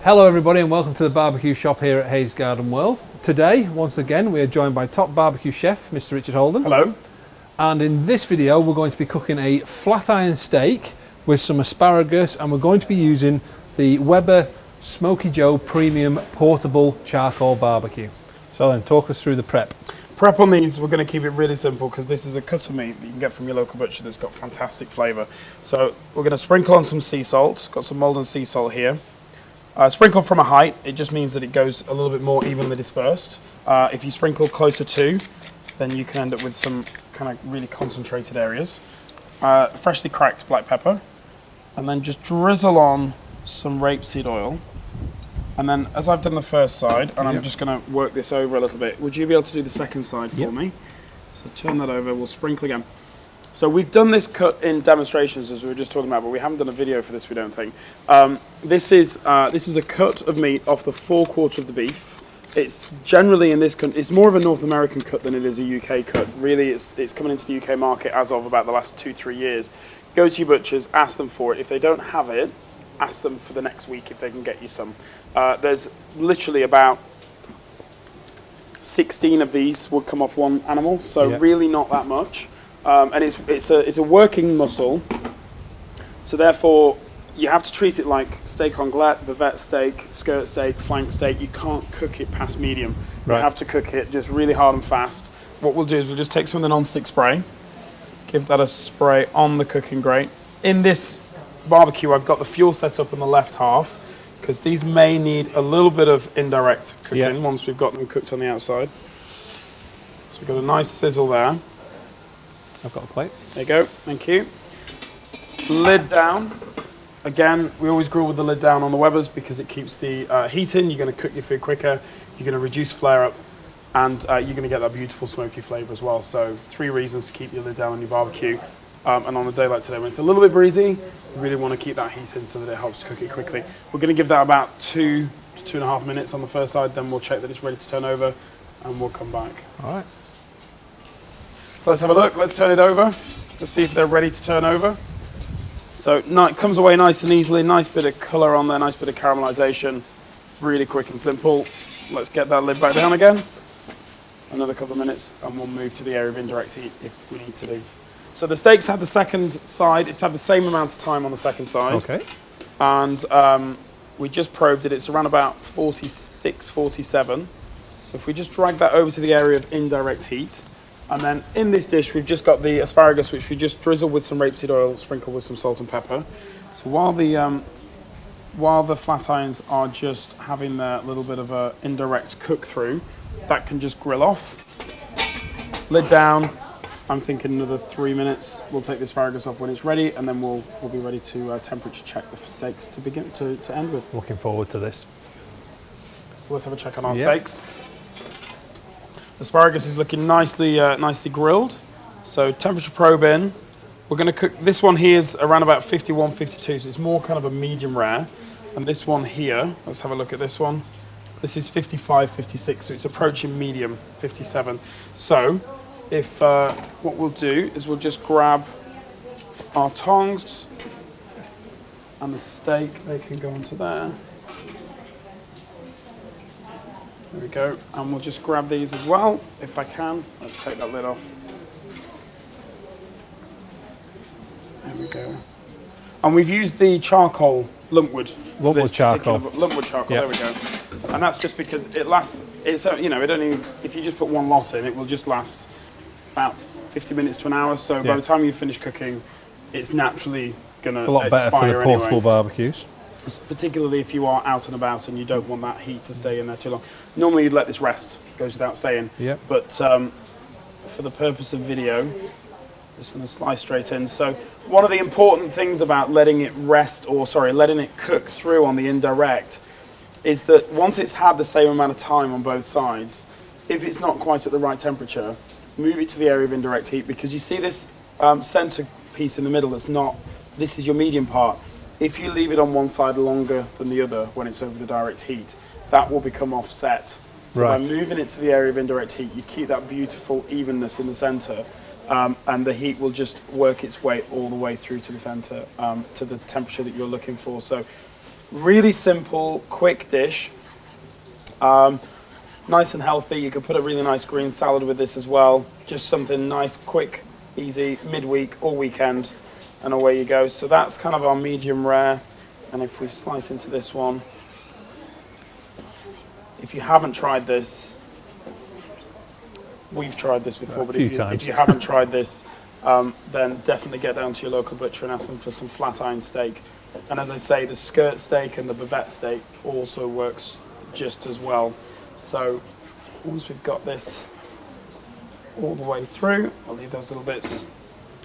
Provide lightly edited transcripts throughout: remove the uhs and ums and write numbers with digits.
Hello everybody and welcome to the barbecue shop here at Hayes Garden World. Today, once again, we are joined by top barbecue chef, Mr. Richard Holden. Hello. And in this video, we're going to be cooking a flat iron steak with some asparagus, and we're going to be using the Weber Smokey Joe Premium Portable Charcoal Barbecue. So then, talk us through the prep. Prep on these, we're going to keep it really simple because this is a cut of meat that you can get from your local butcher that's got fantastic flavour. So we're going to sprinkle on some sea salt. Got some Maldon sea salt here. Sprinkle from a height, it just means that it goes a little bit more evenly dispersed. If you sprinkle closer to, then you can end up with some kind of really concentrated areas. Freshly cracked black pepper, and then just drizzle on some rapeseed oil. And then, as I've done the first side, and I'm just going to work this over a little bit, would you be able to do the second side for me? So turn that over, we'll sprinkle again. So we've done this cut in demonstrations, as we were just talking about, but we haven't done a video for this, we don't think. This is a cut of meat off the forequarter of the beef. It's generally in this country, it's more of a North American cut than it is a UK cut. Really, it's coming into the UK market as of about the last 2-3 years. Go to your butchers, ask them for it. If they don't have it, ask them for the next week if they can get you some. There's literally about 16 of these would come off one animal, so really not that much. And it's a working muscle, so therefore you have to treat it like steak on glet, bavette steak, skirt steak, flank steak. You can't cook it past medium. You have to cook it just really hard and fast. What we'll do is we'll just take some of the non-stick spray, give that a spray on the cooking grate. In this barbecue, I've got the fuel set up in the left half, because these may need a little bit of indirect cooking once we've got them cooked on the outside. So we've got a nice sizzle there. I've got a plate. There you go, thank you. Lid down. Again, we always grill with the lid down on the Webers because it keeps the heat in. You're going to cook your food quicker, you're going to reduce flare up, and you're going to get that beautiful smoky flavour as well. So 3 reasons to keep your lid down on your barbecue. And on a day like today when it's a little bit breezy, you really want to keep that heat in so that it helps cook it quickly. We're going to give that about 2 to 2.5 minutes on the first side, then we'll check that it's ready to turn over and we'll come back. All right. So let's have a look, let's turn it over to see if they're ready to turn over. So it comes away nice and easily, nice bit of colour on there, nice bit of caramelisation, really quick and simple. Let's get that lid back down again. Another couple of minutes and we'll move to the area of indirect heat if we need to do. So the steak's had the second side, it's had the same amount of time on the second side. Okay. And we just probed it, it's around about 46, 47. So if we just drag that over to the area of indirect heat, and then in this dish we've just got the asparagus, which we just drizzle with some rapeseed oil, sprinkle with some salt and pepper. So while the flat irons are just having their little bit of a indirect cook through, that can just grill off. Lid down. I'm thinking another 3 minutes. We'll take the asparagus off when it's ready, and then we'll be ready to temperature check the steaks to begin to end with. Looking forward to this. So let's have a check on our steaks. Asparagus is looking nicely grilled. So temperature probe in. We're going to cook, this one here is around about 51, 52, so it's more kind of a medium rare. And this one here, let's have a look at this one. This is 55, 56, so it's approaching medium, 57. So if what we'll do is we'll just grab our tongs and the steak, they can go onto there. There we go, and we'll just grab these as well, if I can. Let's take that lid off. There we go. And we've used the charcoal, lumpwood. Lumpwood charcoal. Lumpwood charcoal, there we go. And that's just because it lasts, it only, if you just put one lot in, it will just last about 50 minutes to an hour. So by the time you finish cooking, it's naturally going to expire. It's a lot better for the portable barbecues. Particularly if you are out and about and you don't want that heat to stay in there too long. Normally you'd let this rest, goes without saying. But for the purpose of video, I'm just going to slice straight in. So one of the important things about letting it rest, letting it cook through on the indirect, is that once it's had the same amount of time on both sides, if it's not quite at the right temperature, move it to the area of indirect heat, because you see this center piece in the middle that's not, this is your medium part. If you leave it on one side longer than the other when it's over the direct heat, that will become offset. So by moving it to the area of indirect heat, you keep that beautiful evenness in the center, and the heat will just work its way all the way through to the center, to the temperature that you're looking for. So Really simple, quick dish. Nice and healthy. You could put a really nice green salad with this as well. Just something nice, quick, easy, midweek or weekend, and away you go. So that's kind of our medium rare. And if we slice into this one, if you haven't tried this, we've tried this before, but if you haven't tried this, then definitely get down to your local butcher and ask them for some flat iron steak. And as I say, the skirt steak and the bavette steak also works just as well. So once we've got this all the way through, I'll leave those little bits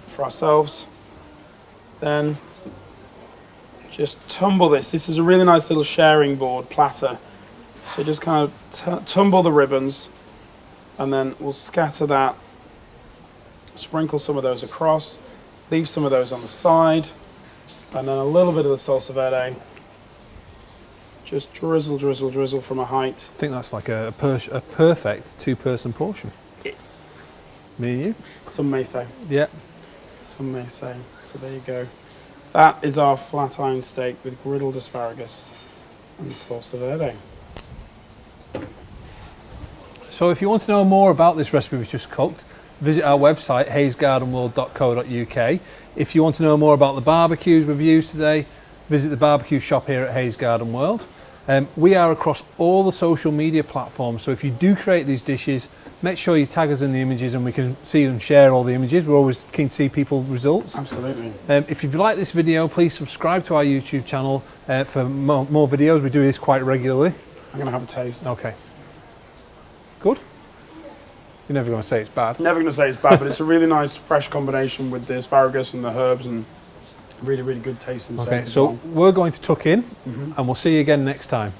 for ourselves. Then just tumble this. This is a really nice little sharing board platter. So just kind of tumble the ribbons, and then we'll scatter that, sprinkle some of those across, leave some of those on the side, and then a little bit of the salsa verde. Just drizzle, drizzle, drizzle from a height. I think that's like a perfect two-person portion. Me and you? Some may say. Yeah. Some may say. So there you go. That is our flat iron steak with griddled asparagus and salsa verde. So if you want to know more about this recipe we've just cooked, visit our website, hayesgardenworld.co.uk. If you want to know more about the barbecues we've used today, visit the barbecue shop here at Hayes Garden World. We are across all the social media platforms, so if you do create these dishes, make sure you tag us in the images and we can see and share all the images. We're always keen to see people's results. Absolutely. If you've liked this video, please subscribe to our YouTube channel for more videos. We do this quite regularly. I'm going to have a taste. Okay. Good? You're never going to say it's bad. Never going to say it's bad, but it's a really nice fresh combination with the asparagus and the herbs, and really, really good taste and Okay, so we're going to tuck in and we'll see you again next time.